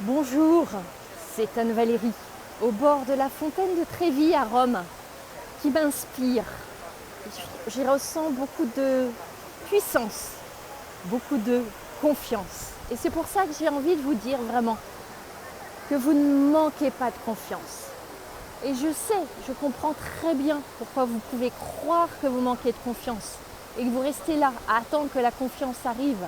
Bonjour, c'est Anne-Valérie, au bord de la fontaine de Trévi à Rome, qui m'inspire. J'y ressens beaucoup de puissance, beaucoup de confiance. Et c'est pour ça que j'ai envie de vous dire vraiment que vous ne manquez pas de confiance. Et je sais, je comprends très bien pourquoi vous pouvez croire que vous manquez de confiance et que vous restez là à attendre que la confiance arrive.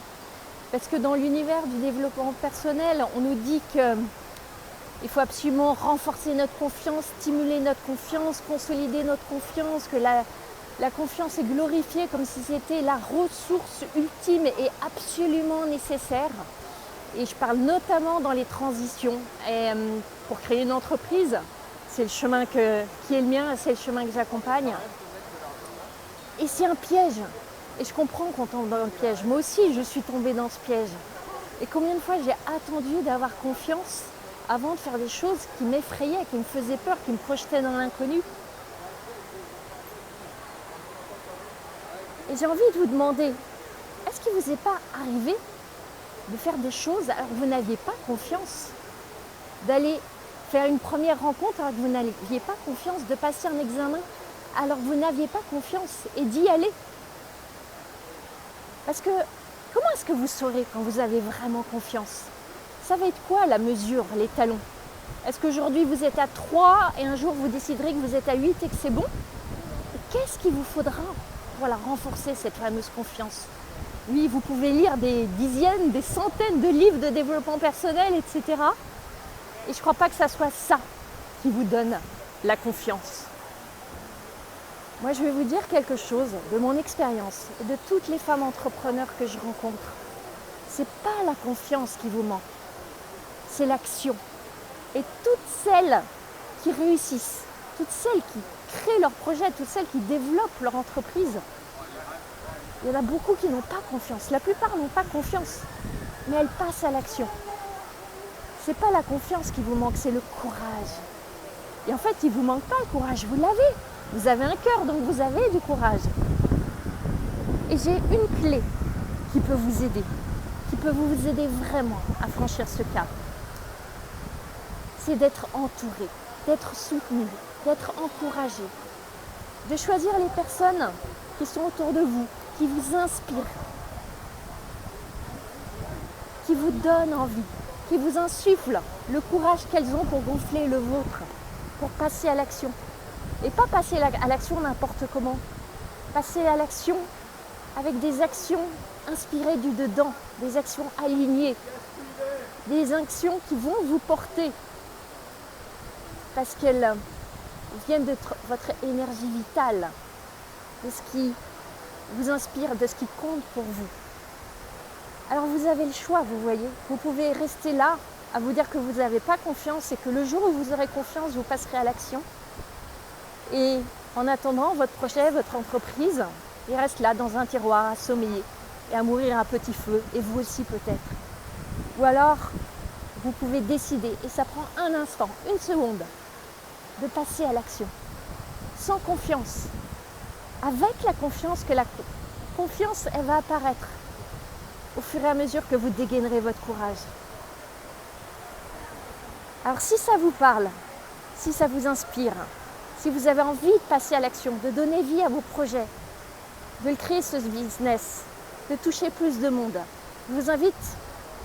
Parce que dans l'univers du développement personnel, on nous dit qu'il faut absolument renforcer notre confiance, stimuler notre confiance, consolider notre confiance, que la confiance est glorifiée comme si c'était la ressource ultime et absolument nécessaire. Et je parle notamment dans les transitions. Et pour créer une entreprise, c'est le chemin qui est le mien, c'est le chemin que j'accompagne. Et c'est un piège. Et je comprends qu'on tombe dans le piège. Moi aussi, je suis tombée dans ce piège. Et combien de fois j'ai attendu d'avoir confiance avant de faire des choses qui m'effrayaient, qui me faisaient peur, qui me projetaient dans l'inconnu. Et j'ai envie de vous demander, est-ce qu'il ne vous est pas arrivé de faire des choses alors que vous n'aviez pas confiance? D'aller faire une première rencontre alors que vous n'aviez pas confiance, de passer un examen alors que vous n'aviez pas confiance et d'y aller? Parce que comment est-ce que vous saurez quand vous avez vraiment confiance? Ça va être quoi la mesure, les talons? Est-ce qu'aujourd'hui vous êtes à 3 et un jour vous déciderez que vous êtes à 8 et que c'est bon? Qu'est-ce qu'il vous faudra pour la renforcer, cette fameuse confiance? Oui, vous pouvez lire des dizaines, des centaines de livres de développement personnel, etc. Et je ne crois pas que ça soit ça qui vous donne la confiance. Moi, je vais vous dire quelque chose de mon expérience et de toutes les femmes entrepreneurs que je rencontre. Ce n'est pas la confiance qui vous manque, c'est l'action. Et toutes celles qui réussissent, toutes celles qui créent leur projet, toutes celles qui développent leur entreprise, il y en a beaucoup qui n'ont pas confiance. La plupart n'ont pas confiance, mais elles passent à l'action. Ce n'est pas la confiance qui vous manque, c'est le courage. Et en fait, il ne vous manque pas le courage, vous l'avez. Vous avez un cœur, donc vous avez du courage. Et j'ai une clé qui peut vous aider vraiment à franchir ce cap. C'est d'être entouré, d'être soutenu, d'être encouragé, de choisir les personnes qui sont autour de vous, qui vous inspirent, qui vous donnent envie, qui vous insufflent le courage qu'elles ont pour gonfler le vôtre, pour passer à l'action. Et pas passer à l'action n'importe comment. Passer à l'action avec des actions inspirées du dedans, des actions alignées, des actions qui vont vous porter parce qu'elles viennent de votre énergie vitale, de ce qui vous inspire, de ce qui compte pour vous. Alors vous avez le choix, vous voyez. Vous pouvez rester là à vous dire que vous n'avez pas confiance et que le jour où vous aurez confiance, vous passerez à l'action. Et en attendant, votre projet, votre entreprise, il reste là dans un tiroir à sommeiller et à mourir à petit feu, et vous aussi peut-être. Ou alors, vous pouvez décider, et ça prend un instant, une seconde, de passer à l'action, sans confiance, avec la confiance que la confiance, elle va apparaître au fur et à mesure que vous dégainerez votre courage. Alors si ça vous parle, si ça vous inspire, si vous avez envie de passer à l'action, de donner vie à vos projets, de le créer ce business, de toucher plus de monde, je vous invite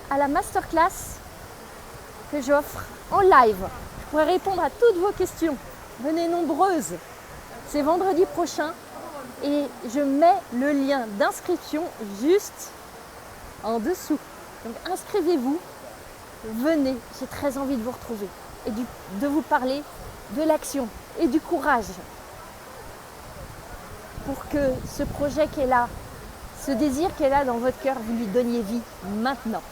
à la masterclass que j'offre en live. Je pourrai répondre à toutes vos questions. Venez nombreuses. C'est vendredi prochain et je mets le lien d'inscription juste en dessous. Donc inscrivez-vous, venez, j'ai très envie de vous retrouver et de vous parler de l'action et du courage pour que ce projet qui est là, ce désir qui est là dans votre cœur, vous lui donniez vie maintenant.